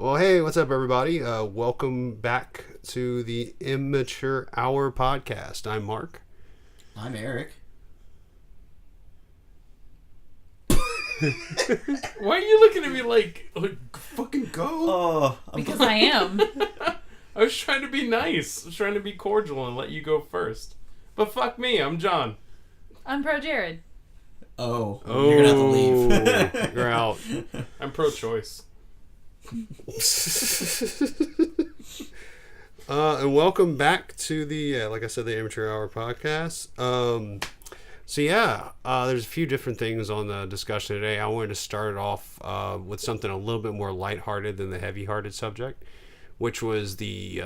Well, hey, what's up, everybody? Welcome back to the Immature Hour podcast. I'm Mark. I'm Eric. Why are you looking at me like fucking go? Oh, because I am. I was trying to be nice. I was trying to be cordial and let you go first. But fuck me, I'm John. I'm pro Jared. Oh, you're gonna have to leave. You're out. I'm pro-choice. And welcome back to the, like I said, the Immature Hour podcast. There's a few different things on the discussion today. I wanted to start it off with something a little bit more lighthearted than the heavy-hearted subject, which was the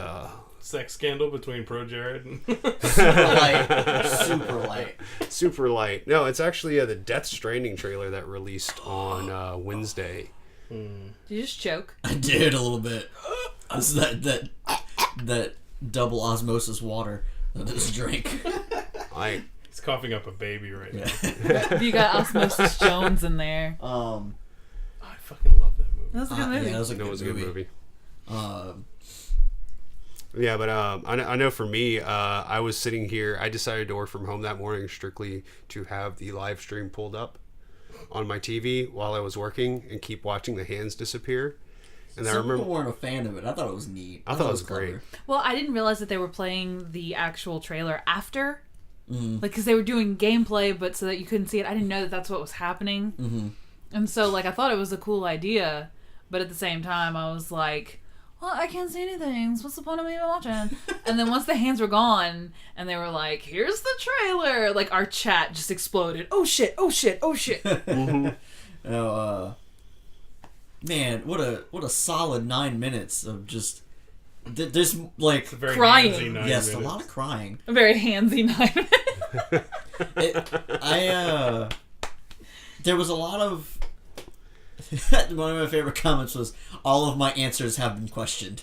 Sex scandal between pro Jared and Super light. super light. No, it's actually the Death Stranding trailer that released on Wednesday. Did you just choke? I did a little bit. It's that double osmosis water that I just drank. He's coughing up a baby right now. You got Osmosis Jones in there. I fucking love that movie. That was a good movie. Yeah, that was a It was a good movie. But I know for me, I was sitting here. I decided to work from home that morning strictly to have the live stream pulled up on my TV while I was working and keep watching the hands disappear. And Some people weren't a fan of it. I thought it was neat. I thought it was great. clever. Well, I didn't realize that they were playing the actual trailer after. Like, because they were doing gameplay, but so that you couldn't see it. I didn't know that that's what was happening. Mm-hmm. And so, like, I thought it was a cool idea, but at the same time, I was like, well, I can't see anything. So what's the point of me even watching? And then once the hands were gone, and they were like, here's the trailer, like, our chat just exploded. Oh, shit, oh, shit, oh, shit. Man, what a solid 9 minutes of just. There's like It's a very Crying. handsy 9 yes, minutes. a lot of crying. A very handsy night. There was a lot of. One of my favorite comments was, "All of my answers have been questioned."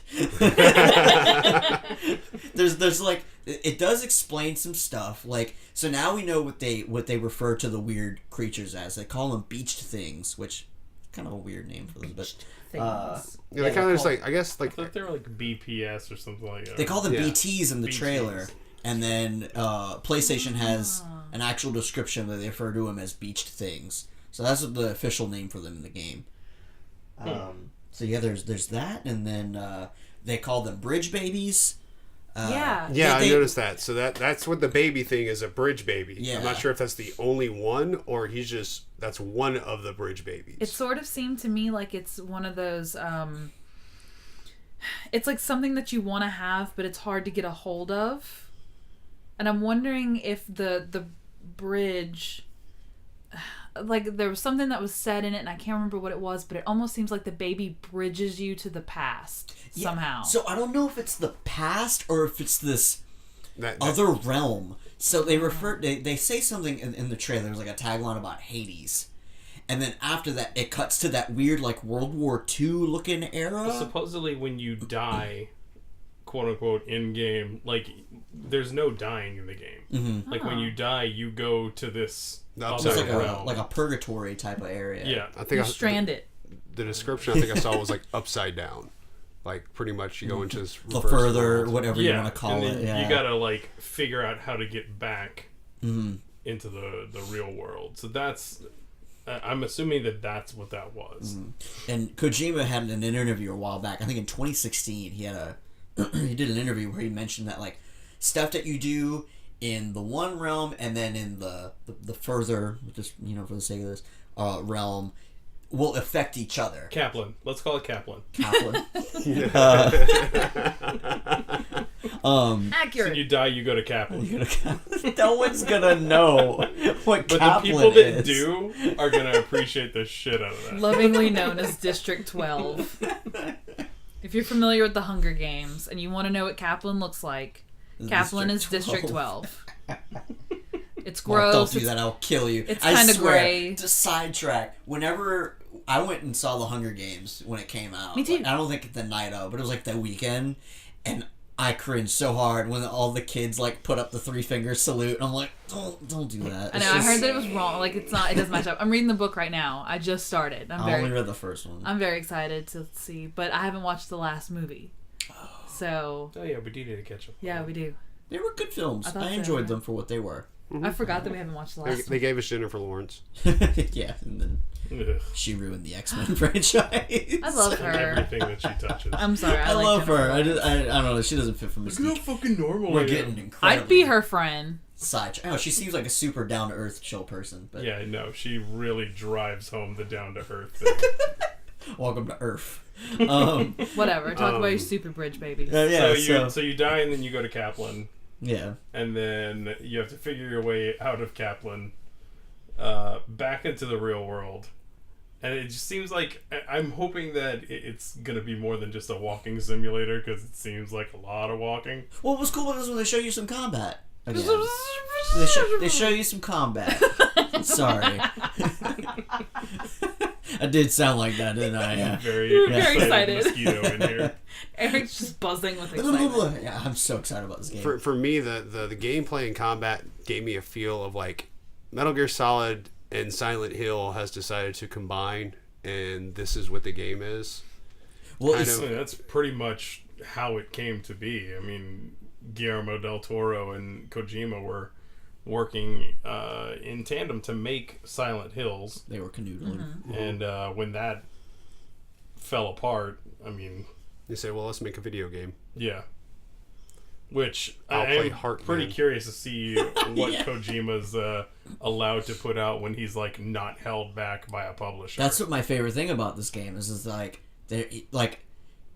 there's like it does explain some stuff. Like, so now we know what they refer to the weird creatures as. They call them beached things, which kind of a weird name for them, but Things. Yeah, they kind of just like, I guess, I like, thought they were like BPS or something like that. they call them Yeah. BTs in the BTs. trailer. And then PlayStation has an actual description that they refer to them as beached things. So that's the official name for them in the game. So yeah, there's that, and then they call them bridge babies. Yeah. yeah, they- I noticed that. So that's what the baby thing is, a bridge baby. Yeah. I'm not sure if that's the only one or that's one of the bridge babies. It sort of seemed to me like it's one of those, it's like something that you want to have, but it's hard to get a hold of. And I'm wondering if the bridge, like there was something that was said in it, and I can't remember what it was, but it almost seems like the baby bridges you to the past somehow. So I don't know if it's the past or if it's this that other realm. So they they say something in the trailer. There's like a tagline about Hades. And then after that, it cuts to that weird, like, World War II looking era. Supposedly when you die, quote unquote, in game, like there's no dying in the game. Mm-hmm. Like when you die, you go to this The other upside It's down. realm. like a purgatory type of area. Yeah. I think You're I, stranded. the description I think I saw was like upside down. Like pretty much you go into this The reverse further, world. whatever you want to call and it. then Yeah. you gotta like figure out how to get back Mhm. into the real world. So that's I'm assuming that's what that was. And Kojima had an interview a while back. I think in 2016, he had he did an interview where he mentioned that like stuff that you do in the one realm and then in the further, just for the sake of this realm, will affect each other. Kaplan. Let's call it Kaplan. Kaplan. So Accurate. you die, you go to Kaplan. No one's gonna know what But Kaplan the people that is. do are gonna appreciate the shit out of that. Lovingly known as District 12. If you're familiar with the Hunger Games and you want to know what Kaplan looks like, Kaplan is District 12. It's Mark, gross. don't do It's, that. I'll kill you. it's I kinda swear, gray. To sidetrack, whenever I went and saw the Hunger Games when it came out, Me too. like, I don't think the night of, but it was like the weekend, and I cringed so hard when all the kids like put up the 3-finger salute. I'm like, don't do that. I know. I heard that it was wrong. Like it's not. It doesn't match up. I'm reading the book right now. I just started. I only read the first one. I'm very excited to see, but I haven't watched the last movie. So. Oh yeah, we do need to catch up. Yeah, we do. They were good films. I enjoyed them for what they were. I forgot that we haven't watched the last. They gave us Jennifer Lawrence. Yeah, and then Ugh. she ruined the X-Men franchise. I love her. Everything that she touches. I'm sorry. I like love Jennifer her. I Lawrence. don't know. She doesn't fit for Look how Mystique. fucking normal We're I getting am. incredible. I'd be her friend. Side. Oh, she seems like a super down to earth, chill person. But Yeah, no, she really drives home the down to earth thing. welcome to Earth. Whatever. Talk about your stupid bridge babies. So you die and then you go to Kaplan, yeah. and then you have to figure your way out of Kaplan, back into the real world. And it just seems like I'm hoping that it's gonna be more than just a walking simulator, because it seems like a lot of walking. Well, what was cool was when they show you some combat. Again. They show you some combat. Sorry. I did sound like that, didn't I? Yeah. Very excited. Mosquito in here. Eric's just buzzing with excitement. Yeah, I'm so excited about this game. For me, the gameplay and combat gave me a feel of like Metal Gear Solid and Silent Hill has decided to combine, and this is what the game is. Well, That's pretty much how it came to be. I mean, Guillermo del Toro and Kojima were working in tandem to make Silent Hills, they were canoodling. and when that fell apart, I mean, You say, well, let's make a video game. yeah. Which I'll I play am Heartland. pretty curious to see what Yeah. Kojima's allowed to put out when he's like not held back by a publisher. That's what my favorite thing about this game is like they like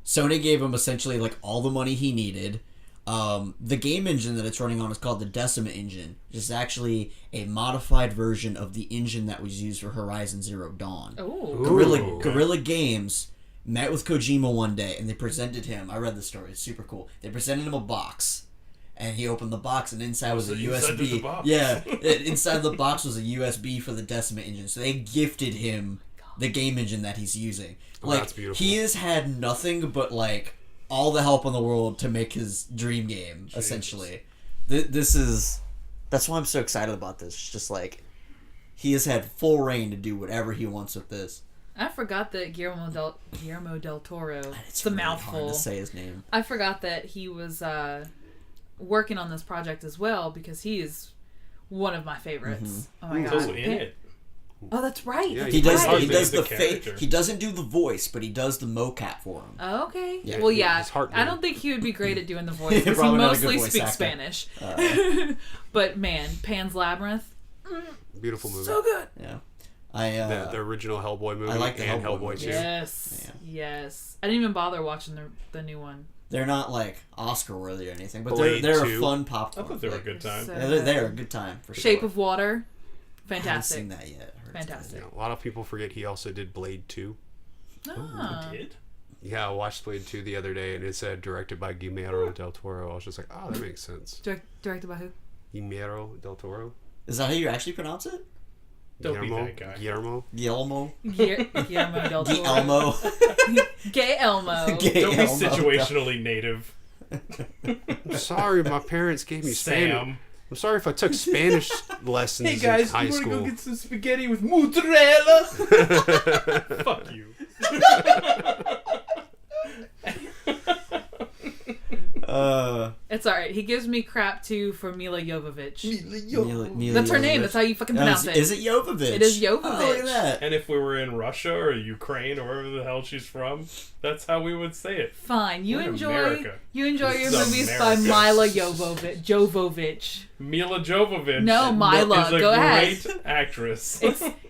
Sony gave him essentially like all the money he needed. The game engine that it's running on is called the Decima engine, which is actually a modified version of the engine that was used for Horizon Zero Dawn. Oh. Guerrilla Games met with Kojima one day and they presented him. I read the story; it's super cool. They presented him a box, and he opened the box, and inside was a inside USB. the box. Yeah, inside the box was a USB for the Decima engine. So they gifted him the game engine that he's using. Oh, Like that's beautiful. he has had nothing but like all the help in the world to make his dream game. Essentially, this is that's why I'm so excited about this. It's just like he has had full reign to do whatever he wants with this. I forgot that Guillermo del Toro. It's a really mouthful. hard to say his name. I forgot that he was working on this project as well, because he is one of my favorites. Oh my so god! in it. Oh, that's right. Yeah, that's He does. right. He does the the character. He doesn't do the voice, but he does the mocap for him. Oh, okay. Yeah, Well, yeah. his heart I rate. don't think he would be great at doing the voice, because he Probably not a good mostly voice speaks actor. Spanish. But man, Pan's Labyrinth, Beautiful movie. so good. Yeah, The original Hellboy movie I like the and Hellboy Hellboy movie. 2. Yes, Yeah. yes. I didn't even bother watching the new one. they're not like Oscar worthy or anything, but Blade they're 2. a fun I popcorn. thought they were a flick. good time. So Yeah, they're a good time for Shape sure. of Water, I haven't fantastic. seen that yet. I heard it's Fantastic. Yeah, a lot of people forget he also did Blade 2. Ah. Did? Yeah, I watched Blade 2 the other day, and it said directed by Guillermo del Toro. I was just like, oh, that makes sense. Directed by who? Guillermo del Toro? Is that how you actually pronounce it? Don't be that guy. Guillermo? Guillermo. Guillermo del Toro. Guillermo. Gay Elmo. Don't be situationally native. I'm sorry, my parents gave me Spanish. Sam. I'm sorry if I took Spanish lessons in high school. some spaghetti with mozzarella? Fuck you. It's alright. He gives me crap too for Mila Jovovich. Mila That's her name. Jovovich. That's how you fucking pronounce it. Is it Jovovich? It is Jovovich. Oh, look at that. And if we were in Russia or Ukraine or wherever the hell she's from, that's how we would say it. Fine. You We're in enjoy America. your This is movies by America. Mila Jovovich. Mila Jovovich No, Mila. is a Go ahead. great actress.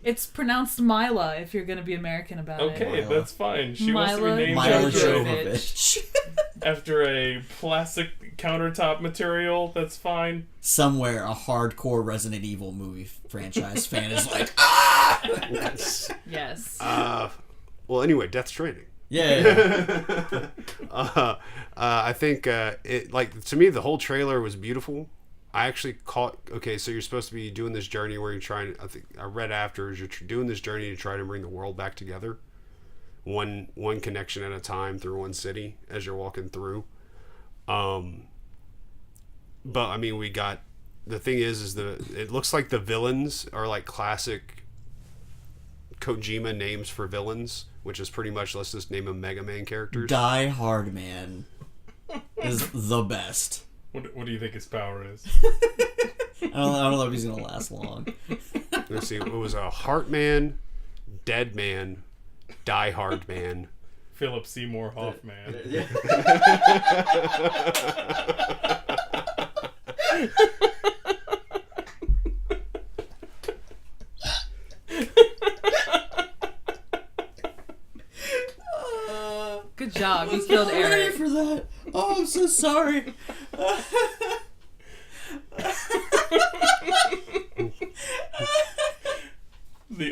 It's pronounced Mila if you're gonna be American about it. Okay, Mila. that's fine. She wants to be Mila named Mila after, Jovovich. Jovovich. after a plastic countertop material. That's fine. Somewhere a hardcore Resident Evil movie franchise fan is like, ah! Yes. Well, anyway, Death Stranding. Yeah. I think it, like, to me, the whole trailer was beautiful. I actually caught, okay, so you're supposed to be doing this journey where you're trying, I think I read afterwards, you're doing this journey to try to bring the world back together, one connection at a time through one city as you're walking through. But I mean, we got the thing is it looks like the villains are like classic Kojima names for villains, which is pretty much, let's just name them Mega Man characters. Die Hard Man is the best. What do you think his power is? I don't know if he's gonna last long. Let's see. It was a Heartman, Dead Man, Die Hard Man. Philip Seymour Hoffman. Good job. You killed Ready Eric. for that. Oh, I'm so sorry. The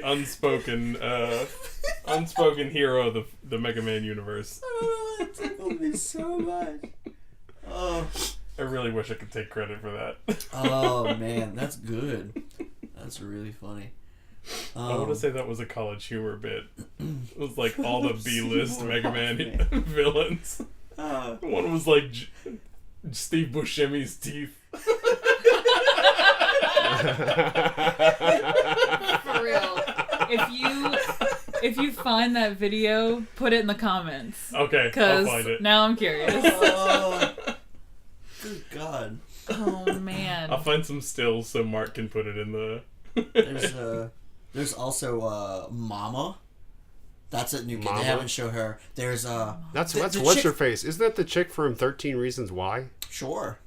unspoken hero of the Mega Man universe. Oh, that tickled me so much. Oh. I really wish I could take credit for that. Oh man, that's good. That's really funny. I want to say that was a College Humor bit. It was like all the B-list Mega Man villains. One was like Steve Buscemi's teeth. For real. If you find that video, put it in the comments. Okay, I'll Because find it. now I'm curious. Oh, good God. Oh man. I'll find some stills so Mark can put it in the... There's also Mama. That's a new kid. Mama? They haven't shown her. There's That's the what's chick- her face? Isn't that the chick from 13 Reasons Why? Sure.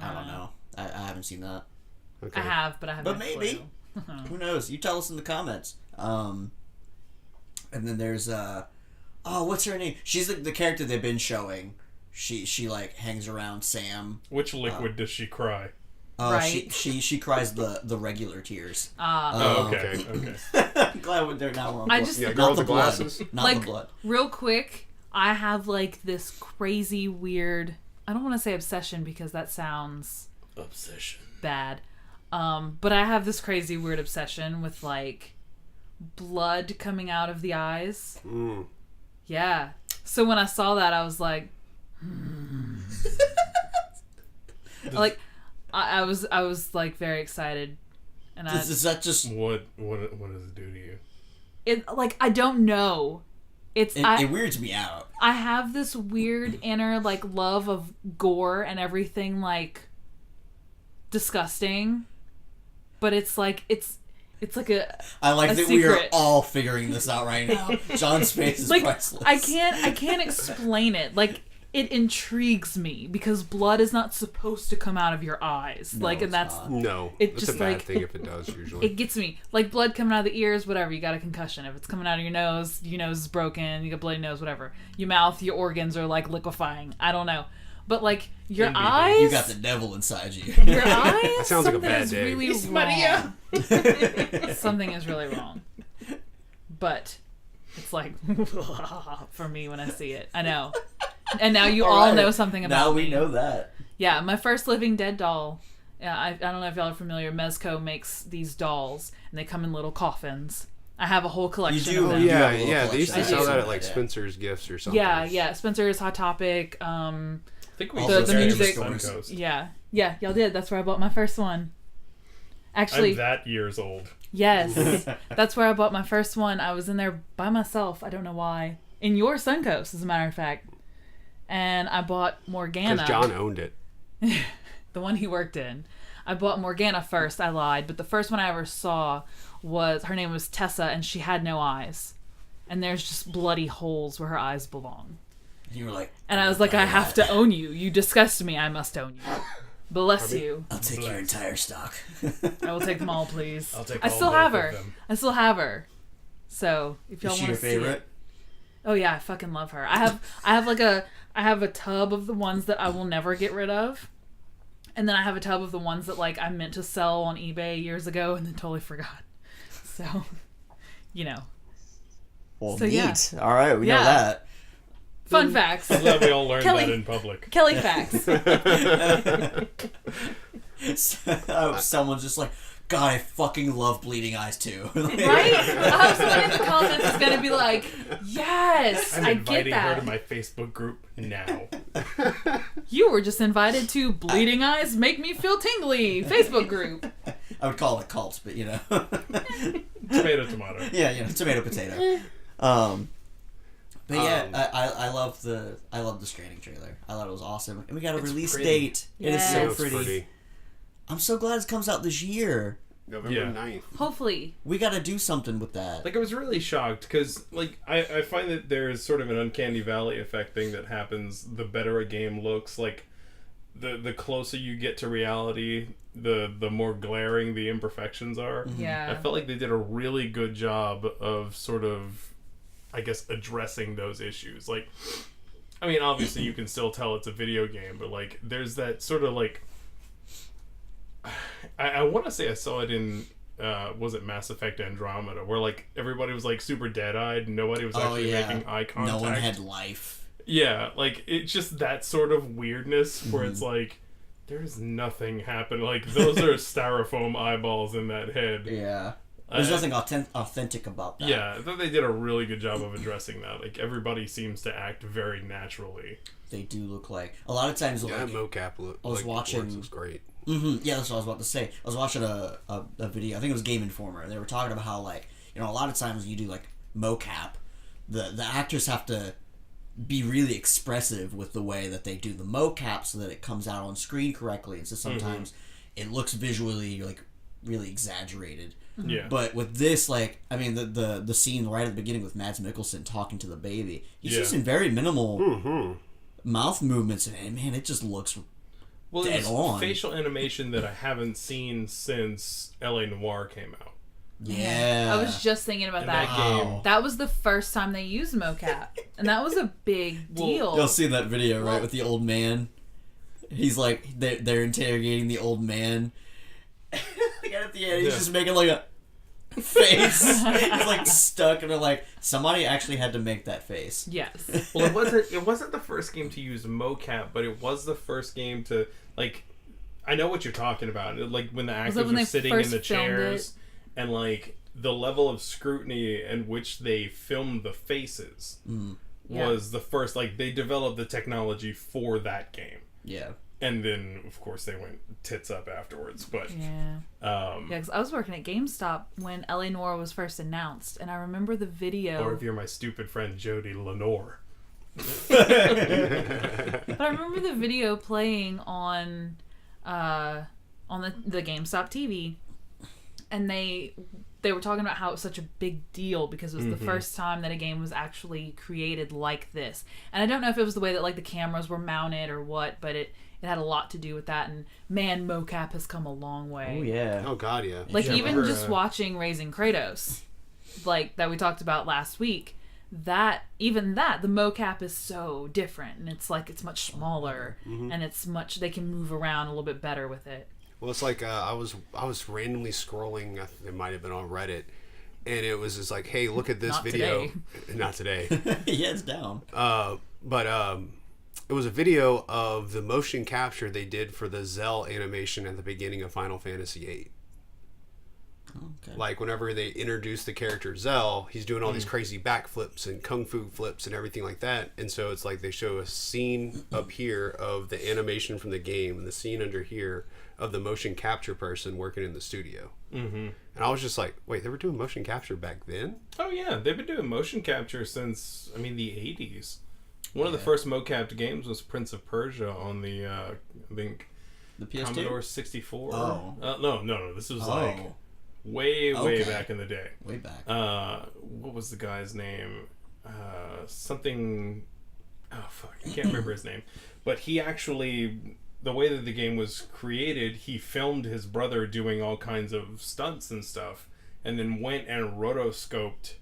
I don't know. I haven't seen that. Okay. I have, but I haven't. But maybe. Who knows? You tell us in the comments. And then there's what's her name? She's the character they've been showing. She like hangs around Sam. Which liquid does she cry? Right. She cries the regular tears. Okay. I'm glad they're now on. I just- Yeah, not girl with the the blood. glasses. Not like, the blood. real quick, I have like this crazy weird, I don't want to say obsession because that sounds Obsession. bad. But I have this crazy weird obsession with like blood coming out of the eyes. Mm. Yeah. So when I saw that, I was like, like I was like very excited, and Is that just? What does it do to you? it like I don't know. It weirds me out. I have this weird inner like love of gore and everything like disgusting, but it's like it's like a I like a that we are secret. all figuring this out right now. John's face is like priceless. I can't explain it. Like it intrigues me because blood is not supposed to come out of your eyes. No, like and it's that's not. No, It it's just a bad like- thing if it does usually. it gets me. Like blood coming out of the ears, whatever. You got a concussion. If it's coming out of your nose is broken. You got bloody nose, whatever. Your mouth, your organs are like liquefying. I don't know, but like your Maybe. eyes, You got the devil inside you. your eyes. That sounds like a something bad is day. really It's wrong. Maria. Something is really wrong. But it's like for me when I see it. I know. And now you all right. know something about Now me. we know that. Yeah, my first Living Dead doll. Yeah, I don't know if y'all are familiar. Mezco makes these dolls, and they come in little coffins. I have a whole collection You do? of Oh them. You have yeah, a little yeah. They used to collection. sell that I at like do. Spencer's Gifts or something. Yeah. Spencer's, Hot Topic. I think we Also did the that in music- Suncoast. Yeah, y'all did. That's where I bought my first one. Actually, I'm that years old. yes, that's where I bought my first one. I was in there by myself. I don't know why. In your Suncoast, as a matter of fact. And I bought Morgana. Because John owned it. The one he worked in. I bought Morgana first. I lied. But the first one I ever saw her name was Tessa, and she had no eyes. And there's just bloody holes where her eyes belong. And you were like, And I was like, I have to own you. You disgust me. I must own you. Bless you. I'll take your entire stock. I will take them all, please. I'll take I all still both have of her. them. I still have her. So if y'all Is she want your to see favorite? it, oh yeah, I fucking love her. I have a tub of the ones that I will never get rid of, and then I have a tub of the ones that like I meant to sell on eBay years ago and then totally forgot. So, you know, Well, So, neat. yeah. All right, we Yeah. know that. fun facts. I'm glad we all learned Kelly. that in public. Kelly facts. Someone's just like, God, I fucking love Bleeding Eyes too. Right? I hope someone in the comments is gonna be like, yes, I'm I get inviting her that. to my Facebook group now. You were just invited to Bleeding Eyes Make Me Feel Tingly Facebook group. I would call it a cult, but you know. Tomato. Yeah, you know, tomato potato. But yeah, I love the Stranding trailer. I thought it was awesome, and we got a release pretty. date. It is Yeah. so It's pretty. I'm so glad it comes out this year. November Yeah. 9th. Hopefully. We got to do something with that. Like, I was really shocked because, like, I find that there's sort of an uncanny valley effect thing that happens the better a game looks. Like, the closer you get to reality, the more glaring the imperfections are. Yeah. I felt like they did a really good job of sort of, I guess, addressing those issues. Like, I mean, obviously you can still tell it's a video game, but, like, there's that sort of, like, I want to say I saw it in was it Mass Effect Andromeda, where like everybody was like super dead-eyed, nobody was actually making eye contact. No one had life. Yeah, like it's just that sort of weirdness where it's like there's nothing happening. Like those are styrofoam eyeballs in that head. Yeah. There's nothing authentic about that. Yeah, I thought they did a really good job of addressing that. Like everybody seems to act very naturally. They do look like a lot of times. Yeah, Like, mocap look. I was watching. Looks great. Yeah, that's what I was about to say. I was watching a video. I think it was Game Informer, and they were talking about how, like, you know, a lot of times when you do like mocap, the actors have to be really expressive with the way that they do the mocap so that it comes out on screen correctly. And so sometimes it looks visually like really exaggerated. Yeah. But with this, like, I mean, the scene right at the beginning with Mads Mikkelsen talking to the baby, he's using very minimal mouth movements, and man, it just looks Well, dead it's on. facial animation that I haven't seen since LA Noire came out. Yeah. I was just thinking about And that. that game. That was the first time they used mocap, and that was a big deal. You'll see that video, right, with the old man. He's like, they're interrogating the old man. Like, at the end, he's just making like a face. He's like stuck, and they're like, somebody actually had to make that face. Yes. Well, it wasn't the first game to use mocap, but it was the first game to, like, I know what you're talking about. Like when the actors when were they sitting in first the filmed chairs and like the level of scrutiny in which they filmed the faces was the first, like, they developed the technology for that game. Yeah. And then, of course, they went tits up afterwards. But Yeah. Yeah, because I was working at GameStop when LA Noire was first announced, and I remember the video. or if you're my stupid friend Jody Lenore. But I remember the video playing on the GameStop TV, and they were talking about how it was such a big deal because it was the first time that a game was actually created like this. And I don't know if it was the way that like the cameras were mounted or what, but it had a lot to do with that. And man, mocap has come a long way. Oh, yeah. Oh god, yeah. Like, Yeah, I even remember, just watching Raising Kratos, like that we talked about last week, the mocap is so different, and it's like it's much smaller, and they can move around a little bit better with it. Well, it's like I was randomly scrolling. It might have been on Reddit, and it was just like, "Hey, look at this Not video." today. Not today. Yeah, it's down. But it was a video of the motion capture they did for the Zell animation at the beginning of Final Fantasy VIII. Okay. Like whenever they introduce the character Zell, he's doing all these crazy backflips and kung fu flips and everything like that. And so it's like they show a scene up here of the animation from the game and the scene under here of the motion capture person working in the studio. And I was just like, wait, they were doing motion capture back then? Oh yeah, they've been doing motion capture since, I mean, the 80s. One of the first mocapped games was Prince of Persia on the I think The PS2? Commodore 64. Oh. No, this was like way back in the day. Way back. What was the guy's name? Something. Oh fuck, I can't remember his name. But he actually, the way that the game was created, he filmed his brother doing all kinds of stunts and stuff, and then went and rotoscoped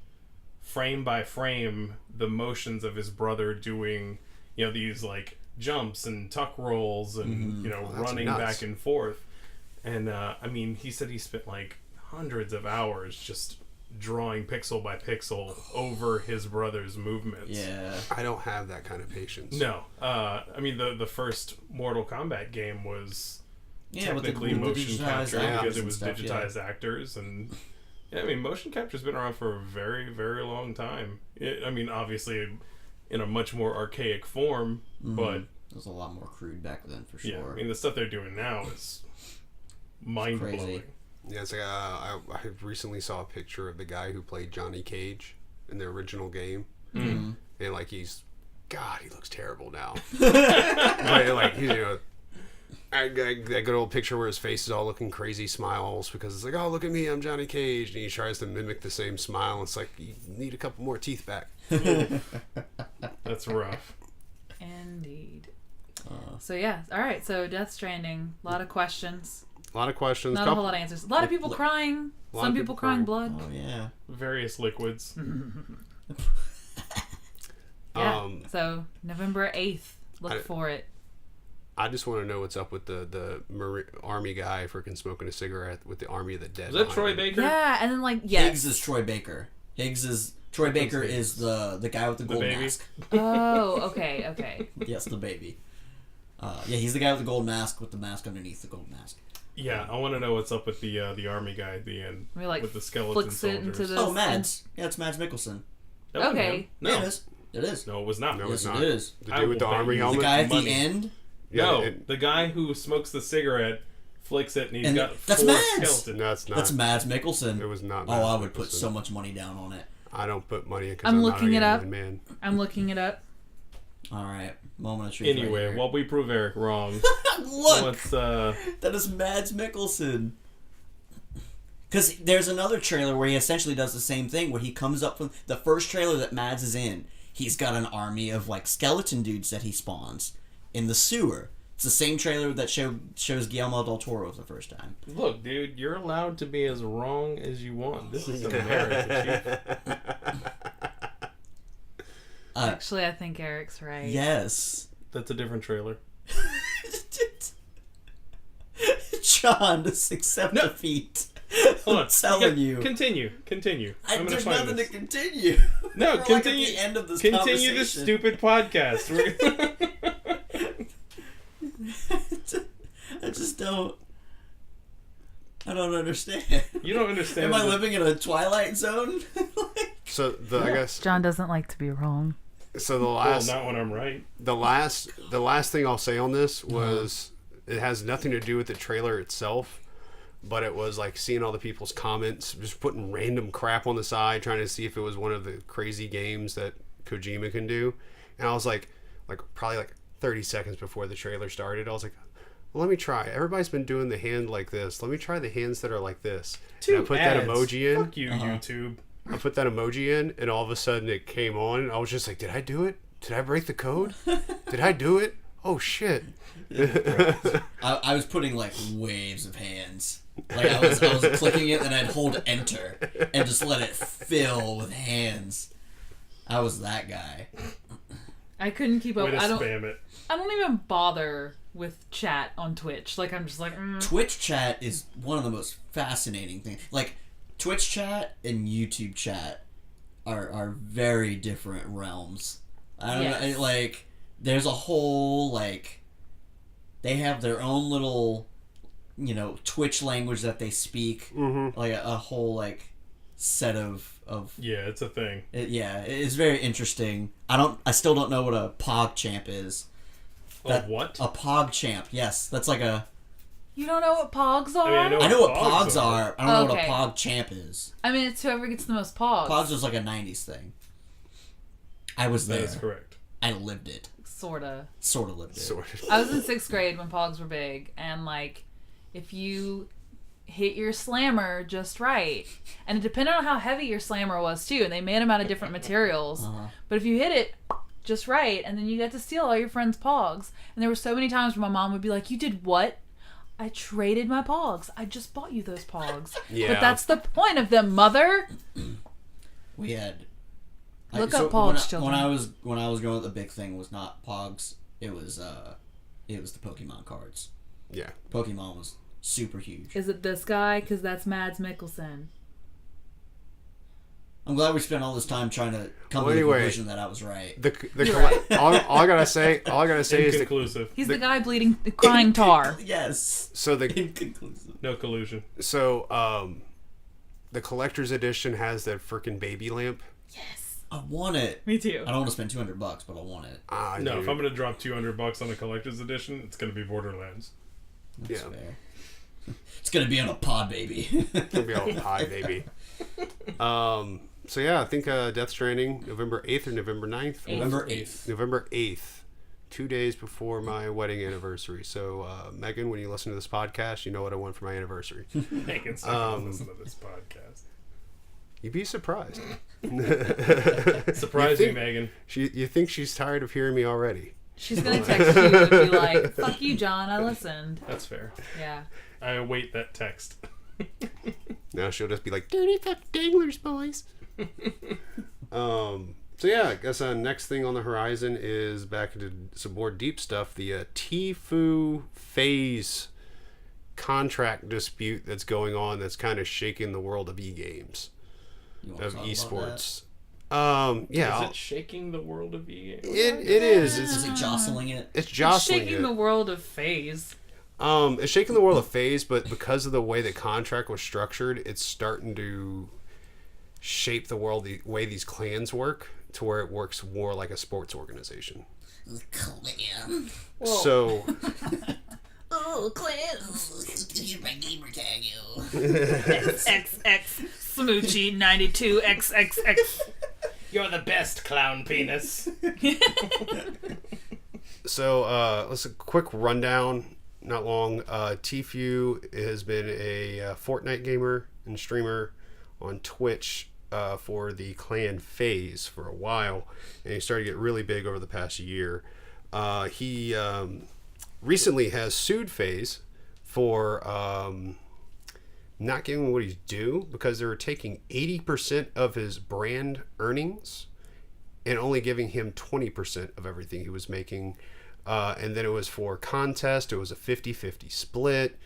frame by frame the motions of his brother doing, you know, these like jumps and tuck rolls and you know, running nuts. back and forth. And I mean, he said he spent like hundreds of hours just drawing pixel by pixel over his brother's movements. Yeah. I don't have that kind of patience. No. I mean, the first Mortal Kombat game was Yeah, with technically the motion digitized capture actors because it and was stuff, yeah. digitized actors, and yeah, I mean, motion capture's been around for a very, very long time. I mean, obviously, in a much more archaic form, but it was a lot more crude back then, for yeah, sure. I mean, the stuff they're doing now is mind blowing. Crazy. Yeah, it's like I recently saw a picture of the guy who played Johnny Cage in the original game, and like God, he looks terrible now. But like that good old picture where his face is all looking crazy smiles because it's like, oh, look at me, I'm Johnny Cage, and he tries to mimic the same smile. And it's like you need a couple more teeth back. That's rough. Indeed. So yeah, all right. So Death Stranding, a lot of questions, A lot of questions. not a whole lot of answers. A lot of people crying. Some people crying blood. Oh, yeah. Various liquids. Yeah. So November 8th, look for it. I just want to know what's up with the army guy freaking smoking a cigarette with the Army of the Dead. Is that Troy Baker? Yeah, and then like yes. Higgs is Troy Baker. Troy Baker is the guy with the gold baby? mask. Oh, okay. Yes, the baby. Yeah, he's the guy with the gold mask with the mask underneath the gold mask. Yeah, I want to know what's up with the army guy at the end. We like with the skeleton flicks it soldiers. into the. Oh, Mads. Yeah, it's Mads Mikkelsen. That wasn't Okay. him. No. Yeah, it is. It is. No, it was not. No, Yes, it's not. it is. The dude with the I will army bet you helmet. The guy at money. the end. No, Yeah, the guy who smokes the cigarette flicks it and he's And got that's four Mads! skeletons. No, it's not. That's Mads Mikkelsen. It was not. Oh, Mads I would put Mikkelsen. so much money down on it. I don't put money in because I'm I'm looking not it a up. gambling man. I'm looking it up. All right, moment of truth. Anyway, right while we prove Eric wrong, look, let's that is Mads Mikkelsen. Because there's another trailer where he essentially does the same thing, where he comes up from the first trailer that Mads is in. He's got an army of like skeleton dudes that he spawns in the sewer. It's the same trailer that shows Guillermo del Toro for the first time. look, dude. You're allowed to be as wrong as you want. This is America, Chief. Actually, I think Eric's right. Yes. That's a different trailer. John, just accept defeat. Hold on. I'm telling you. Continue. I'm gonna There's find nothing this. to continue. No, We're continue. Like at the end of this Continue this conversation. stupid podcast. I just don't. I don't understand. You don't understand. Am I the- living in a Twilight Zone? So I guess John doesn't like to be wrong. so the Well, last not when I'm right. the last thing I'll say on this was it has nothing to do with the trailer itself, but it was like seeing all the people's comments, just putting random crap on the side, trying to see if it was one of the crazy games that Kojima can do. And I was like probably like 30 seconds before the trailer started, I was like, well, let me try. Everybody's been doing the hand like this. Let me try the hands that are like this. And I put that ads. emoji in. Fuck you, YouTube. I put that emoji in, and all of a sudden it came on. I was just like, did I do it? Did I break the code? Did I do it? Oh, shit. I was putting like waves of hands. Like I was clicking it and I'd hold enter and just let it fill with hands. I was that guy. I couldn't keep up. Way to I don't spam it. even bother with chat on Twitch. Like I'm just like. Twitch chat is one of the most fascinating things. Like Twitch chat and YouTube chat are very different realms. I don't know. Like there's a whole like they have their own little Twitch language that they speak. Like a whole like set of Yeah, it's a thing. it's very interesting. I still don't know what a pog champ is. What? A pog champ, yes, that's like a. You don't know what pogs are? I mean, I know what pogs are. I don't know what a Okay. pog champ is. I mean, it's whoever gets the most pogs. Pogs was like a '90s thing. I was there. That is correct. I lived it. Sorta. Sort of lived it. Sort of. I was in 6th grade when pogs were big, and like, if you hit your slammer just right, and it depended on how heavy your slammer was too, and they made them out of different materials. But if you hit it just right, and then you got to steal all your friends' pogs, and there were so many times where my mom would be like, "You did what?" I traded my pogs. I just bought you those pogs. Yeah. But that's the point of them, mother. We had. Look up pogs, when children. when I was growing up, the big thing was not pogs. It was the Pokemon cards. Yeah. Pokemon was super huge. Is it this guy? Because that's Mads Mikkelsen. I'm glad we spent all this time trying to come to the conclusion that I was right. All I gotta say is inconclusive. He's the guy bleeding, crying tar. Yes. So inconclusive. No collusion. So the collector's edition has that freaking baby lamp. Yes. I want it. Me too. I don't want to spend $200, but I want it. No, Dude. if I'm gonna drop $200 on a collector's edition, it's gonna be Borderlands. That's Yeah. fair. It's gonna be on a pod, baby. It's gonna be all high, baby. So yeah, I think Death Stranding, November 8th or November 9th? November 8th. November 8th. 2 days before my wedding anniversary. So, Megan, when you listen to this podcast, you know what I want for my anniversary. Megan's not gonna listen to this podcast. You'd be surprised. Surprise me, Megan. You think she's tired of hearing me already. She's going to text you and be like, fuck you, John, I listened. That's fair. Yeah. I await that text. Now she'll just be like, dirty fuck danglers, boys. So yeah, I guess next thing on the horizon is back into some more deep stuff. The TFue FaZe contract dispute that's going on that's kind of shaking the world of e-games, of esports. Yeah. Is it shaking the world of e-games? It is. Is it jostling it? It's jostling Shaking it. the world of FaZe. It's shaking the world of FaZe, but because of the way the contract was structured, it's starting to shape the world, the way these clans work, to where it works more like a sports organization. Clan. So, Oh, clans. Did you my gamer tag you? XXX Smoochie 92 XXX. You're the best, clown penis. so let's a quick rundown. Not long. TFue has been a Fortnite gamer and streamer on Twitch for the clan FaZe for a while, and he started to get really big over the past year. He recently has sued FaZe for not giving what he's due, because they were taking 80% of his brand earnings and only giving him 20% of everything he was making. And then it was for contest. It was a 50-50 split,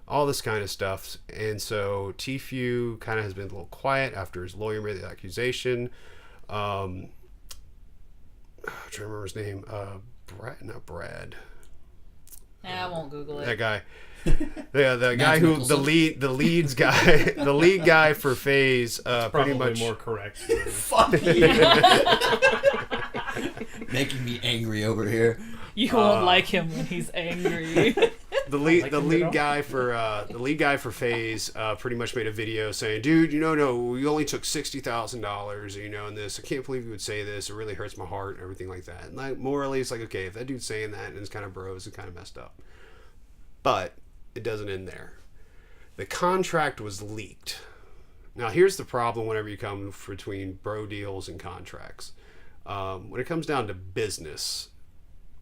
all this kind of stuff. And so TFue kind of has been a little quiet after his lawyer made the accusation. I'm trying to remember his name. Not Brad. Nah, I won't Google it. That guy. Yeah, the guy who Nicholson. the lead guy for FaZe. Pretty Probably much more correct. Fuck you. Making me angry over here. You won't like him when he's angry. the lead guy for FaZe pretty much made a video saying, dude, no, we only took $60,000, and this, I can't believe you would say this, it really hurts my heart and everything like that. And like, morally, it's like, okay, if that dude's saying that and it's kind of bros, it's kind of messed up. But it doesn't end there. The contract was leaked. Now here's the problem whenever you come between bro deals and contracts. When it comes down to business,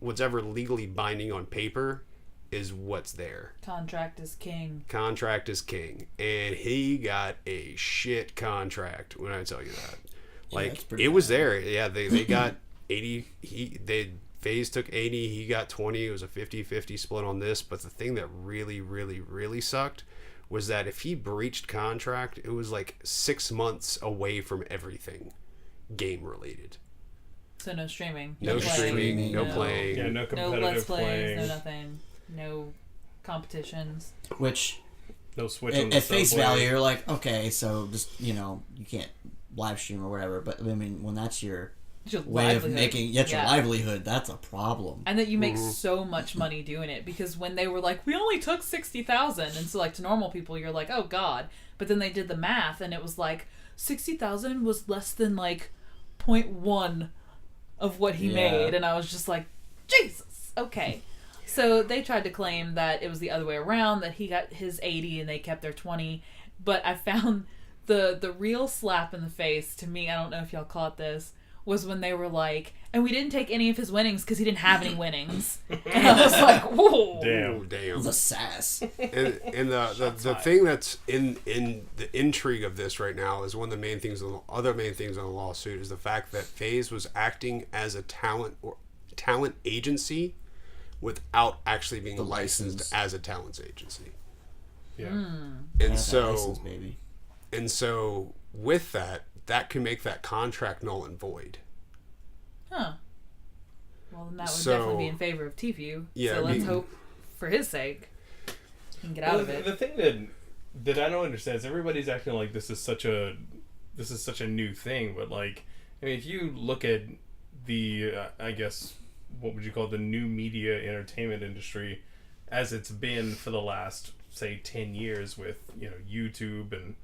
what's ever legally binding on paper is what's there. Contract is king. Contract is king. And he got a shit contract when I tell you that. Like, it was there. Yeah, they got 80. FaZe took 80, he got 20. It was a 50-50 split on this. But the thing that really, really, really sucked was that if he breached contract, it was like 6 months away from everything game related. So no streaming. No streaming, no playing. Yeah, no No competitive let's plays, playing. no nothing. No competitions. Which, No switch on the at face subway. value, you're like, okay, so just, you can't live stream or whatever. But, I mean, when that's your It's your way of livelihood. making your livelihood, that's a problem. And that you make so much money doing it, because when they were like, we only took 60,000, and so like to normal people you're like, oh god, but then they did the math and it was like 60,000 was less than like 0.1 of what he made, and I was just like, Jesus, okay. So they tried to claim that it was the other way around, that he got his 80 and they kept their 20, but I found the real slap in the face to me, I don't know if y'all caught this, was when they were like, and we didn't take any of his winnings because he didn't have any winnings. And I was like, whoa. Damn. The sass. And the thing that's in the intrigue of this right now is one of the other main things on the lawsuit is the fact that FaZe was acting as a talent agency without actually being licensed as a talent agency. Yeah. And That's so license, baby. and so with that, that can make that contract null and void. Huh. Well, then that would So- definitely be in favor of TFue. Yeah, So I let's mean- hope, for his sake, he can get out of it. The thing that I don't understand is everybody's acting like this is such a new thing, but like, I mean, if you look at the I guess what would you call the new media entertainment industry as it's been for the last, say, 10 years with, you know, YouTube and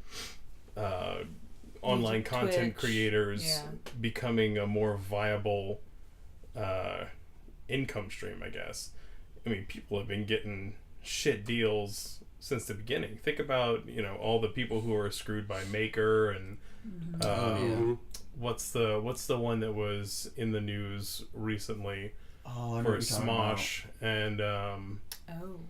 online YouTube, content Twitch, creators yeah. becoming a more viable income stream, I guess. I mean, people have been getting shit deals since the beginning. Think about, you know, all the people who are screwed by Maker and what's the one that was in the news recently Oh, I know for what you're talking about. Smosh, and Oh.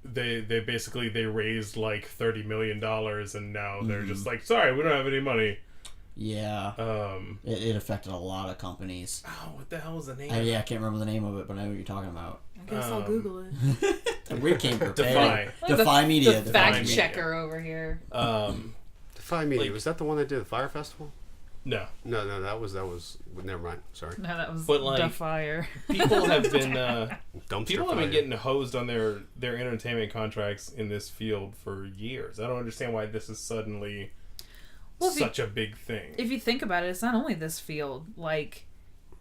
they basically they raised like $30 million, and now they're just like, sorry, we don't have any money. Yeah. It affected a lot of companies. Oh, what the hell was the name? I can't remember the name of it, but I know what you're talking about. I guess I'll Google it. We came prepared. Defy. Defy Media. The Defy fact Media. checker over here. Defy Media, Like- was that the one that did the Fire Festival? No, No, that was. Never mind. Sorry. No, that was But, like, the fire. people have been Dumpster people have fire. been getting hosed on their entertainment contracts in this field for years. I don't understand why this is suddenly Well, if you- such a big thing. If you think about it, it's not only this field. Like,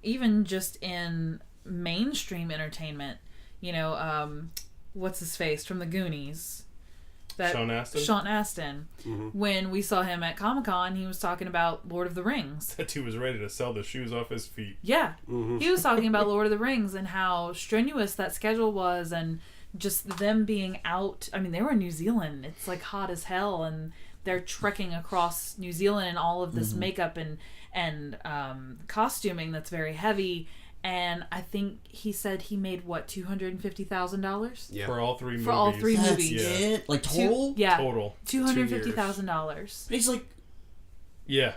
even just in mainstream entertainment, you know, what's his face from the Goonies? Sean Astin? Sean Astin. When we saw him at Comic-Con, he was talking about Lord of the Rings. That dude was ready to sell the shoes off his feet. Yeah. He was talking about Lord of the Rings and how strenuous that schedule was, and just them being out. I mean, they were in New Zealand. It's like hot as hell, and they're trekking across New Zealand and all of this makeup and costuming that's very heavy. And I think he said he made what, $250,000 Yeah. For all three movies. For all three That's movies. Yeah. it? Like total? Yeah, Total. $250,000 He's like, Yeah.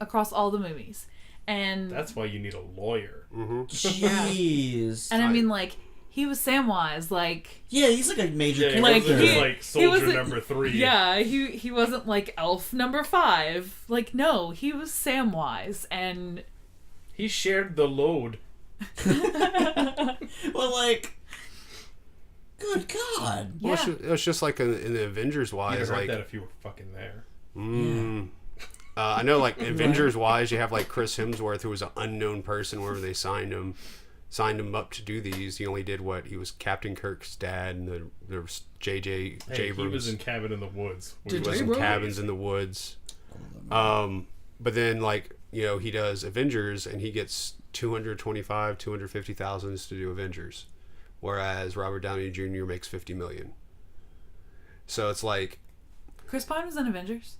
across all the movies, and That's why you need a lawyer. jeez. and I mean, like, he was Samwise, like. Yeah, he's like a major Yeah, he Like, character. wasn't he- like he soldier wasn't- number 3. Yeah, he wasn't like elf number 5. Like, no, he was Samwise, and He shared the load. Well, like, good God. Well, yeah. it was just like in the Avengers You'd wise, have heard like that if you were fucking there. I know, like Avengers wise, you have like Chris Hemsworth, who was an unknown person wherever they signed him up to do these. He only did what he was Captain Kirk's dad, and there was J.J. Hey, he Abrams. was in Cabin in the Woods. He was in Cabins in the Woods. But then, like, you know, he does Avengers, and he gets $250,000 to do Avengers, whereas Robert Downey Jr. makes $50 million. So it's like, Chris Pine was in Avengers.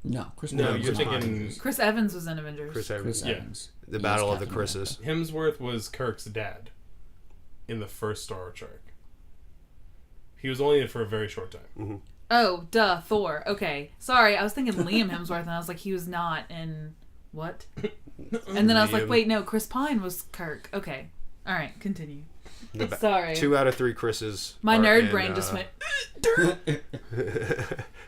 No, Chris No, Evans you're was thinking behind Chris Evans was in Avengers. Chris Evans, Chris Yeah. Evans. the He Battle was of the Captain Chris's. Hemsworth was Kirk's dad in the first Star Trek. He was only in it for a very short time. Oh, duh, Thor. Okay, sorry, I was thinking Liam Hemsworth, and I was like, he was not in what? And then I was like, Liam. wait, no, Chris Pine was Kirk. Okay, all right, continue. The Sorry, 2 out of 3 Chris's. my are nerd in, brain just went.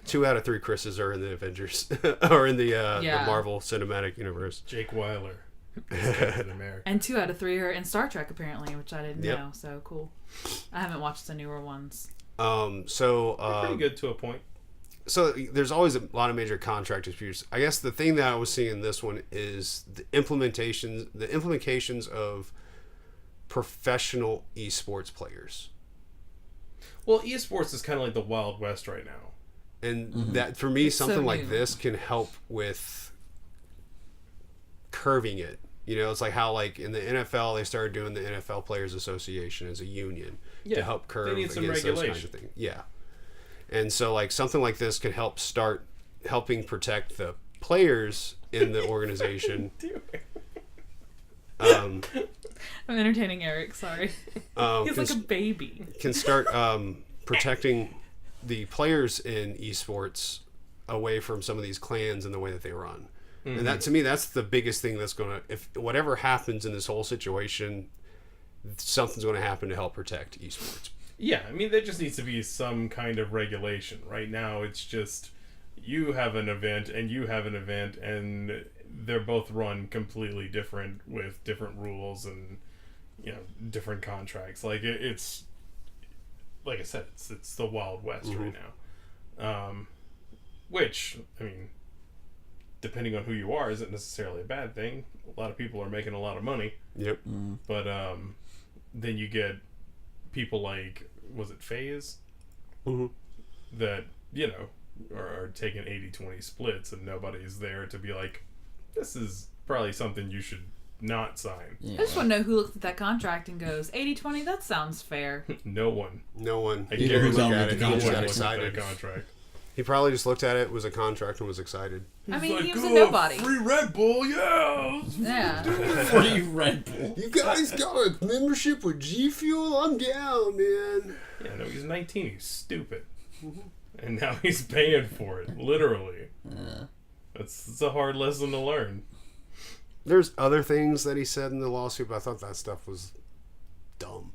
2 out of 3 Chris's are in the Avengers, or in the Yeah. Marvel Cinematic Universe. Jake Weiler. Captain America. And 2 out of 3 are in Star Trek, apparently, which I didn't Yep. know. So cool. I haven't watched the newer ones. Pretty good to a point. So there's always a lot of major contract disputes. I guess the thing that I was seeing in this one is the implications of professional esports players. Well, esports is kind of like the Wild West right now. And that, for me, It's so something like new. this can help with curving it. You know, it's like how, like, in the NFL, they started doing the NFL Players Association as a union to help curve they need some against those kinds of regulation. things. Yeah. And so, like, something like this can help start helping protect the players in the organization. I'm entertaining Eric. Sorry, he's can, like a baby. can start protecting the players in esports away from some of these clans and the way that they run. And that, to me, that's the biggest thing that's going to, if whatever happens in this whole situation, something's going to happen to help protect esports. Yeah, I mean, there just needs to be some kind of regulation. Right now, it's just you have an event and you have an event, and they're both run completely different with different rules and different contracts. Like it's like I said, it's the Wild West right now. Which, I mean, depending on who you are, isn't necessarily a bad thing. A lot of people are making a lot of money. Yep. But then you get people like, was it FaZe? That, are taking 80-20 splits, and nobody's there to be like, this is probably something you should not sign. I just want to know who looked at that contract and goes, 80-20, that sounds fair. No one. I Either who's look on at with it. the He just got contract. excited. That contract. He probably just looked at it, was a contract, and was excited. I mean, he He's was like, a nobody. Free Red Bull, yeah! Yeah. Free Red Bull. You guys got a membership with G Fuel? I'm down, man. Yeah, no, he's 19. He's stupid. And now he's paying for it, literally. It's a hard lesson to learn. There's other things that he said in the lawsuit, but I thought that stuff was dumb.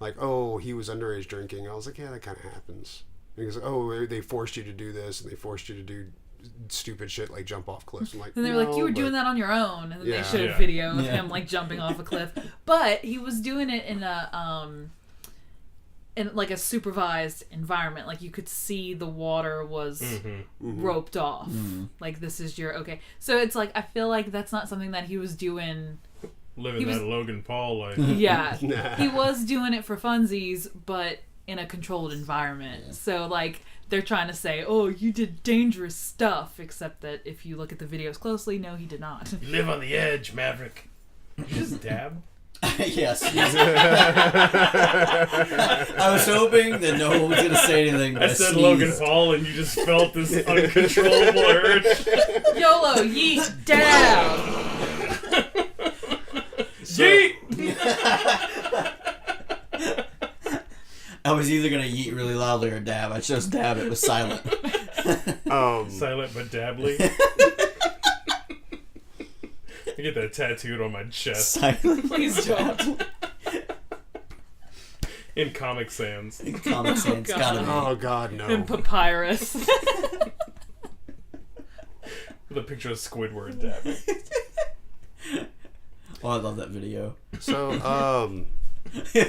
Like, oh, he was underage drinking. I was like, yeah, that kind of happens. Because, oh, they forced you to do this, and they forced you to do stupid shit like jump off cliffs. I'm like, And they were like, you were doing that on your own. And then they showed a Yeah. video of him like jumping off a cliff. But he was doing it in like a supervised environment. Like you could see the water was roped off. Like this is your okay. So it's like I feel like that's not something that he was doing. Living that Logan Paul life. Yeah, he was doing it for funsies, but in a controlled environment. So like they're trying to say, oh, you did dangerous stuff, except that if you look at the videos closely, no, he did not. You live on the edge, Maverick. You just dab. Yes. I was hoping that no one was going to say anything. But I said sneezed. Logan Paul, and you just felt this uncontrollable urge. YOLO, yeet, dab. Yeet! I was either going to yeet really loudly or dab. I chose dab. It was silent. Silent but dabbly. I get that tattooed on my chest. Silent. Please don't. In Comic Sans. Comic Sans. God. Gotta be. oh, God, no. And papyrus. With a picture of Squidward dabbing. Oh, I love that video. So, Yay!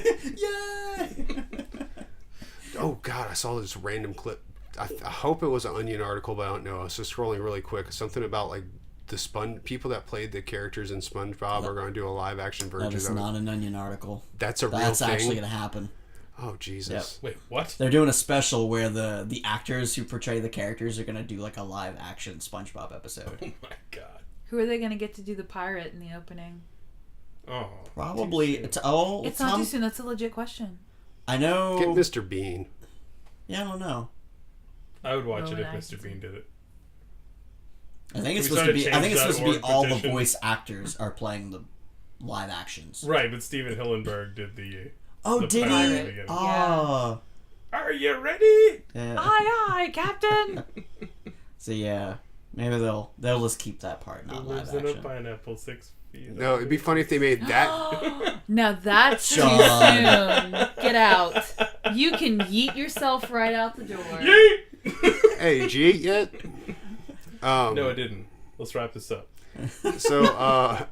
oh, God, I saw this random clip. I hope it was an Onion article, but I don't know. I was just scrolling really quick. Something about, like, the people that played the characters in SpongeBob are going to do a live action version That is of not it. an Onion article. That's a real That's thing. actually going to happen. Oh, Jesus. Wait, what? They're doing a special where the actors who portray the characters are going to do like a live action SpongeBob episode. Oh my god. Who are they going to get to do the pirate in the opening? Oh. Probably. It's not Too soon. That's a legit question. I know. Get Mr. Bean. Yeah, I don't know. I would watch it Rowan if Mr. Atkinson. Bean did it. I think it's Can we supposed to be. start I think it's supposed to be change.org all the petition? voice actors are playing the live actions. Right, but Steven Hillenberg did the... Oh, the did pirate he? at the beginning. Oh. Are you ready? Yeah. Aye, aye, Captain. So yeah, maybe they'll just keep that part, Who not lives live in a action. pineapple 6 feet? No, it'd be funny if they made that. Now that's too Sean. soon. Get out. You can yeet yourself right out the door. Yeet! Hey, did you eat yet? No, I didn't. Let's wrap this up. So,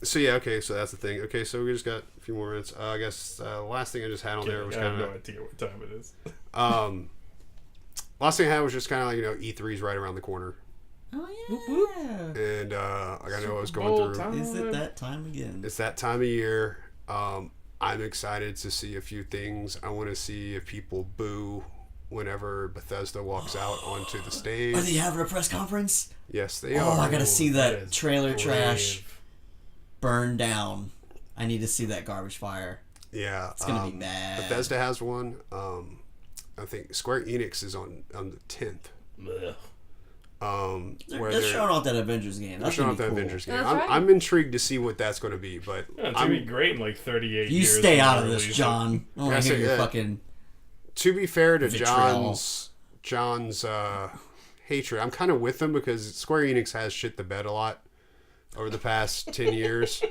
so yeah, okay, so that's the thing. Okay, so we just got a few more minutes. I guess the last thing I just had on there was I have kind no of idea what time it is. last thing I had was just kind of like, E3's right around the corner, Oh Whoop, yeah. and like I know I was Bowl going through. time. Is it that time again? It's that time of year. I'm excited to see a few things. I want to see if people boo whenever Bethesda walks out onto the stage. Are they having a press conference? Yes, they Oh, are. I gotta see that is trailer trash brave. burn down. I need to see that garbage fire. Yeah, It's gonna be bad. Bethesda has one. I think Square Enix is on the 10th. Ugh. Where They're showing off that Avengers game. they're That's showing gonna off be the cool. Avengers game. That's I'm, right. I'm intrigued to see what that's going to be, but Yeah, it's gonna be great in like 38 You years. stay when out of they this, release John. I want Yeah, to hear so, your yeah. fucking. to be fair to Vitriol. John's hatred, I'm kind of with him because Square Enix has shit the bed a lot over the past 10 years.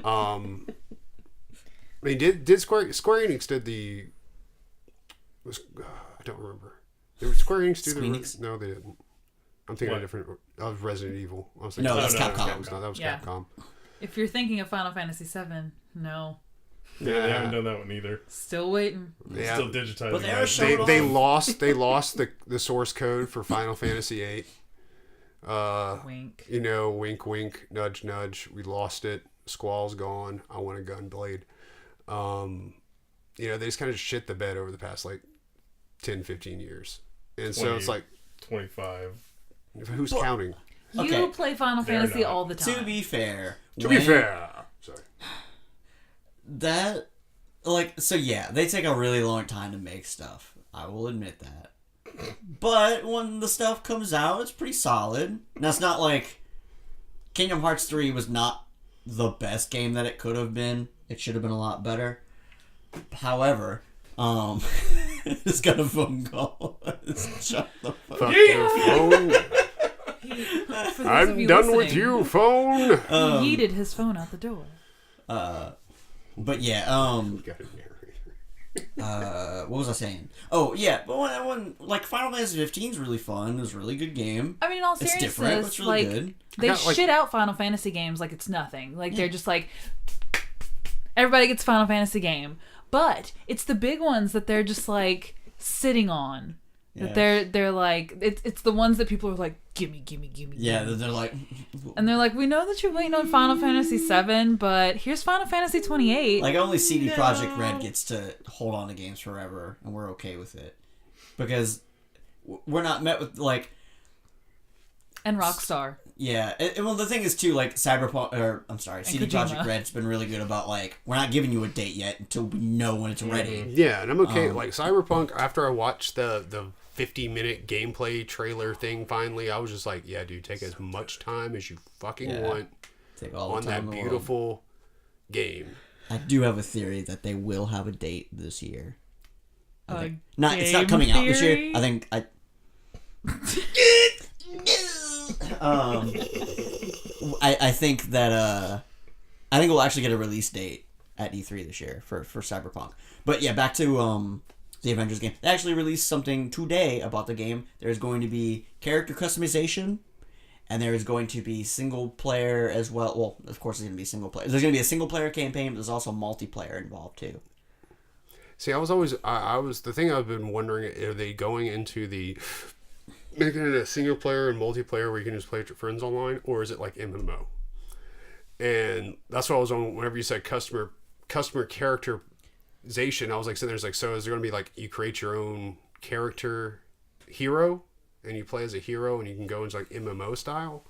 I mean, did Square Enix did the I don't remember. Did Square Enix do Squeenix? No, they didn't. I'm thinking of different. Of Resident Evil. I was No, that's Capcom. Capcom. That was Yeah. Capcom. If you're thinking of Final Fantasy VII, no. Yeah, they haven't done that one either. Still waiting. Yeah. Still digitizing. But they are that. showing They off. lost the source code for Final Fantasy VIII. Wink. You know, wink, wink, nudge, nudge. We lost it. Squall's gone. I want a gunblade. You know, they just kind of shit the bed over the past like 10, 15 years. And so it's like 25. Who's counting? You Okay. play Final They're Fantasy not. all the time. To be fair. To be fair. Sorry. That, like, so yeah, they take a really long time to make stuff. I will admit that. But when the stuff comes out, it's pretty solid. Now, it's not like Kingdom Hearts 3 was not the best game that it could have been. It should have been a lot better. However, just got a phone call. Shut the fuck Fuck your phone. For those of I'm you done with listening, you, phone. He yeeted his phone out the door. But yeah, Got a narrator. what was I saying? Oh yeah, but when like Final Fantasy 15 is really fun. It was a really good game. I mean, in all It's seriousness, different, but it's really like good. they got, like- shit out Final Fantasy games like it's nothing. Like they're just like everybody gets a Final Fantasy game, but it's the big ones that they're just like sitting on. Yeah. That they're like it's the ones that people are like gimme. Yeah, they're like, And they're like, we know that you're waiting on Final Fantasy 7, but here's Final Fantasy 28. like only CD Projekt Red gets to hold on to games forever, and we're okay with it because we're not met with like. And Rockstar. Yeah, well, the thing is too, like Cyberpunk, or I'm sorry, CD Kojima. Projekt Red's been really good about like we're not giving you a date yet until we know when it's ready. Yeah, and I'm okay. Like Cyberpunk, after I watched the 50-minute gameplay trailer thing, finally, I was just like, yeah, dude, take as much time as you fucking Yeah. want Take all the on time that in the world. beautiful game. I do have a theory that they will have a date this year. A It's not game coming out this year. theory? I think I think that I think we'll actually get a release date at E3 this year for Cyberpunk. But yeah, back to the Avengers game. They actually released something today about the game. There's going to be character customization, and there is going to be single player as well. Well, of course, there's going to be single player. There's going to be a single player campaign, but there's also multiplayer involved too. See, I was the thing I've been wondering, are they going into the making it a single player and multiplayer where you can just play with your friends online, or is it like MMO? And that's what I was on whenever you said customer characterization. I was like, so there's like, so is there going to be like you create your own character hero and you play as a hero and you can go into like MMO style,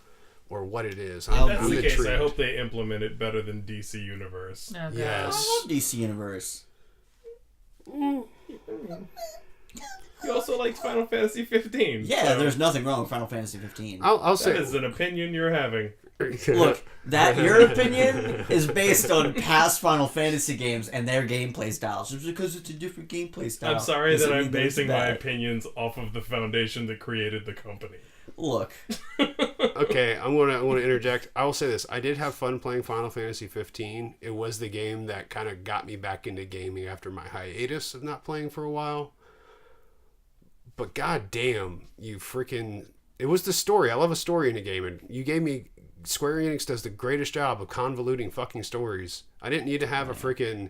or what it is? If that's I'm the case, intrigued. I hope they implement it better than DC Universe. Oh, God. Yes. I love DC Universe. You also liked Final Fantasy 15. Yeah, so there's nothing wrong with Final Fantasy 15. I'll that say is an opinion you're having. Look, that your opinion is based on past Final Fantasy games and their gameplay styles. Just because it's a different gameplay style. I'm sorry doesn't that I'm mean it's basing my bad. opinions off of the foundation that created the company. Look, Okay, I want to interject. I will say this: I did have fun playing Final Fantasy 15. It was the game that kind of got me back into gaming after my hiatus of not playing for a while. But goddamn, you freaking! It was the story. I love a story in a game, and you gave me. Square Enix does the greatest job of convoluting fucking stories. I didn't need to have a freaking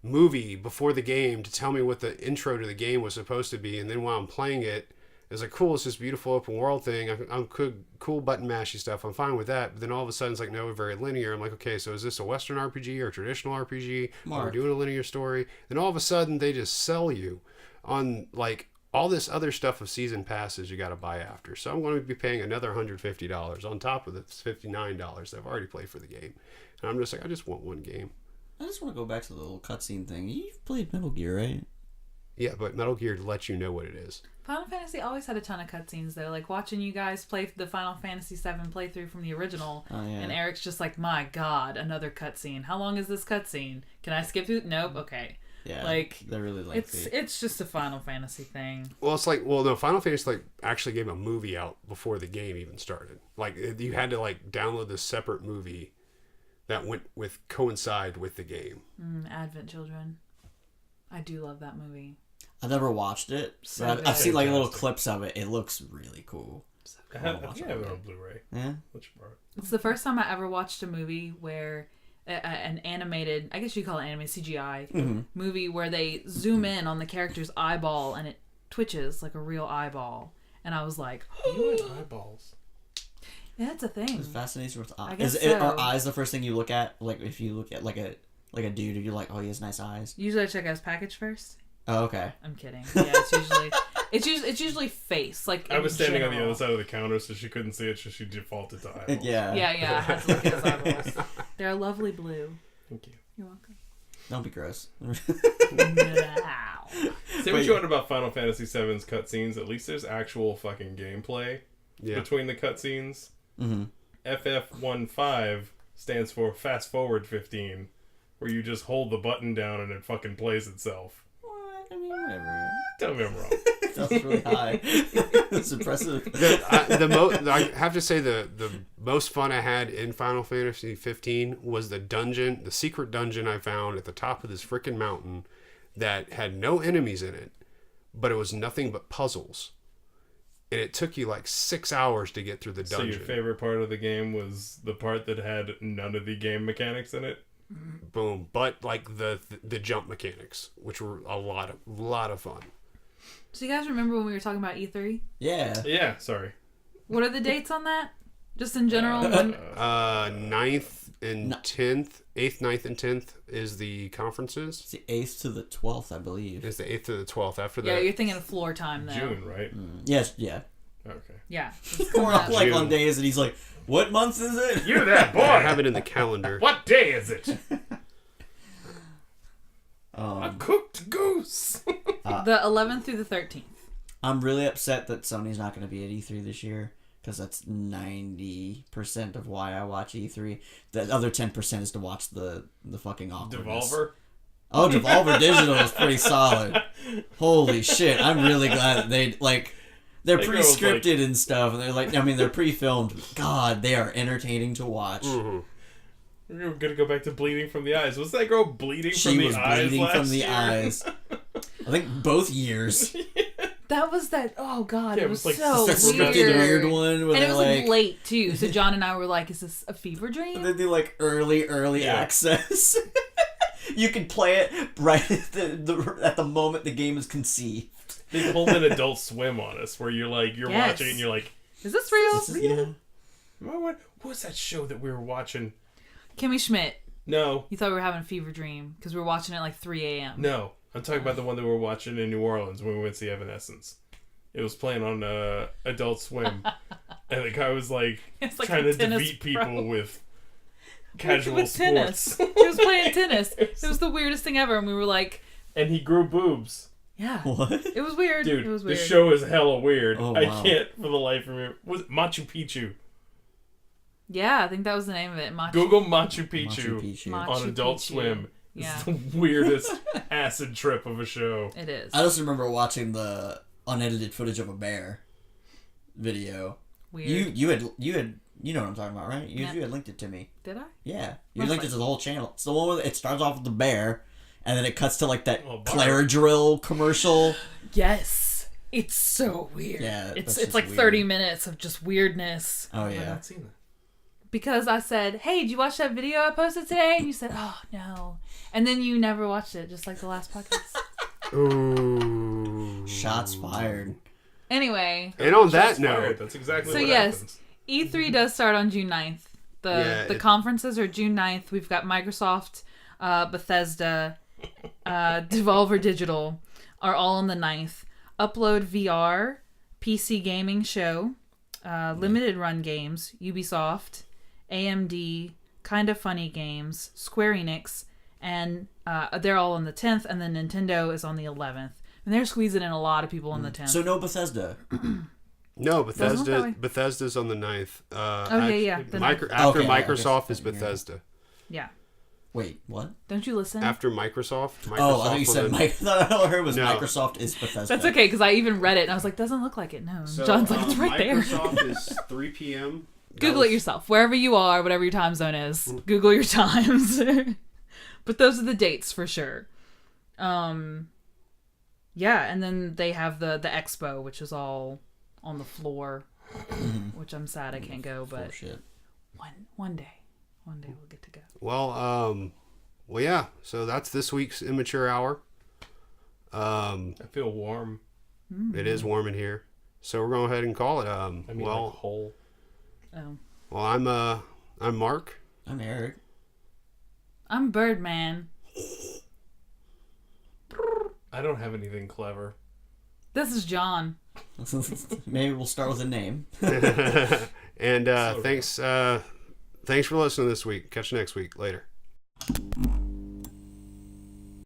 movie before the game to tell me what the intro to the game was supposed to be, and then while I'm playing it, it's like, cool, it's this beautiful open world thing. I'm cool button mashy stuff. I'm fine with that. But then all of a sudden, it's like, no, very linear. I'm like, okay, so is this a Western RPG or a traditional RPG? Are we doing a linear story? Then all of a sudden, they just sell you on like all this other stuff of season passes you got to buy after. So I'm going to be paying another $150 on top of the $59 that I've already played for the game. And I'm just like, I just want one game. I just want to go back to the little cutscene thing. You've played Metal Gear, right? Yeah, but Metal Gear lets you know what it is. Final Fantasy always had a ton of cutscenes though. Like watching you guys play the Final Fantasy 7 playthrough from the original, Oh, yeah. and Eric's just like, my God, another cutscene. How long is this cutscene? Can I skip through? Nope. Okay. Yeah. Like, they're really lengthy. It's just a Final Fantasy thing. Well, it's like, well, no, Final Fantasy like actually gave a movie out before the game even started. Like you had to like download this separate movie that coincide with the game. Advent Children. I do love that movie. I've never watched it. So But I've good. seen like little Fantastic. clips of it. It looks really cool. I think I have it on Blu-ray. Yeah. Which part? It's the first time I ever watched a movie where an animated, I guess you call it animated CGI movie where they zoom in on the character's eyeball and it twitches like a real eyeball. And I was like, You had eyeballs. yeah, that's a thing. It's fascination with eyes. I guess Are so. eyes the first thing you look at? Like if you look at like a dude, you're like, oh, he has nice eyes. Usually I check out his package first. Oh, okay. I'm kidding. Yeah, it's usually face. Like I was in standing on the general. other side of the counter, so she couldn't see it, so she defaulted to eyeballs. Yeah. Yeah, I had to look at his eyeballs. They're a lovely blue. Thank you. You're welcome. Don't be gross. Wow. Say what you want about Final Fantasy VII's cutscenes. At least there's actual fucking gameplay between the cutscenes. Mm-hmm. FF15 stands for Fast Forward 15, where you just hold the button down and it fucking plays itself. What? I mean, whatever. Tell me I'm wrong. That's really high. That's impressive. I have to say the most fun I had in Final Fantasy 15 was the secret dungeon I found at the top of this freaking mountain that had no enemies in it, but it was nothing but puzzles. And it took you like 6 hours to get through the dungeon. So your favorite part of the game was the part that had none of the game mechanics in it? Boom. But like the jump mechanics, which were a lot of fun. So you guys remember when we were talking about E3? Yeah. Yeah, sorry. What are the dates on that? Just in general? 9th and 10th, 8th, 9th, and 10th is the conferences. It's the 8th to the 12th, I believe. It's the 8th to the 12th. After Yeah, that, you're thinking of floor time though. June, right? Yes, yeah. Okay. Yeah. We're all like June. on days, and he's like, "What month is it?" You that boy! I have it in the calendar. What day is it? A Um, cooked goose! The 11th through the 13th. I'm really upset that Sony's not going to be at E3 this year because that's 90% of why I watch E3. The other 10% is to watch the fucking awkwardness. Devolver? Oh, Devolver Digital is pretty solid. Holy shit! I'm really glad that they're They go pre-scripted and stuff, and they're pre-filmed. God, they are entertaining to watch. Mhm. We're gonna go back to bleeding from the eyes. Was that girl bleeding She from the was eyes bleeding last from the year? eyes. I think both years. That was that. Oh god, Yeah, it it was was, like, so The scripted scripted weird. weird one where And it they're was like like, late too. So John and I were like, "Is this a fever dream?" they do like early Yeah. access. You can play it right at the moment the game is conceived. They pulled an Adult Swim on us, where you're Yes. watching it and you're like, Is this real? This is- yeah. what was that show that we were watching? Kimmy Schmidt, No, you thought we were having a fever dream because we were watching it at like 3 a.m. no. I'm talking about the one that we were watching in New Orleans when we went to see Evanescence. It was playing on Adult Swim, and the guy was like It's like trying a to tennis defeat pro. people with casual With sports. tennis. He was playing tennis. It was the weirdest thing ever, and we were like, And he grew boobs. "Yeah, What? it was weird. Dude, it was the weird." show is hella weird. Oh, I wow. can't for the life of me. Was it Machu Picchu? Yeah, I think that was the name of it. Google Machu Picchu, Machu Picchu. Machu on Adult Picchu. Swim. Yeah. It's the weirdest acid trip of a show. It is I just remember watching the unedited footage of a bear video. weird. You had you know what I'm talking about, right? You Yeah. had linked it to me. Did I? Yeah, you Most linked it to the whole channel. It's the one where it starts off with the bear, and then it cuts to like that Oh, bar. Claridrill commercial. Yes. It's so weird. Yeah, it's that's just like weird. 30 minutes of just weirdness. Oh I've yeah. not seen that. Because I said, "Hey, did you watch that video I posted today?" And you said, "Oh no," and then you never watched it, just like the last podcast. Ooh. Shots fired. Anyway, And on that Shots fired. note, That's exactly So what yes. happens. E3 does start on June 9th. The conferences are June 9th. We've got Microsoft, Bethesda, Devolver Digital are all on the 9th. Upload VR, PC Gaming Show, Limited Run Games, Ubisoft, AMD, Kinda Funny Games, Square Enix, and they're all on the 10th, and then Nintendo is on the 11th. And they're squeezing in a lot of people on the 10th. So no Bethesda. no, Doesn't look that way. Bethesda's on the 9th. Yeah. The 9th. After Okay, I Microsoft guess- is Bethesda. Yeah. Wait, what? Don't you listen? After Microsoft, Oh, I thought you will said then- Mike. I thought all I heard was No. Microsoft is Bethesda. That's okay, because I even read it, and I was like, doesn't look like it. No. So, John's like, it's right there. Microsoft is 3 p.m. Google it yourself. Wherever you are, whatever your time zone is, Google your times. But those are the dates for sure. Yeah, yeah, and then they have the expo, which is all on the floor, which I'm sad I can't go, but Shit. one day we'll get to go. Well, yeah. So that's this week's Immature Hour. I feel warm. It is warm in here, so we're going to go ahead and call it. I mean, like whole. Oh, Well, I'm Mark. I'm Eric. I'm Birdman. I don't have anything clever. This is John. Maybe we'll start with a name. And thanks for listening this week. Catch you next week. Later.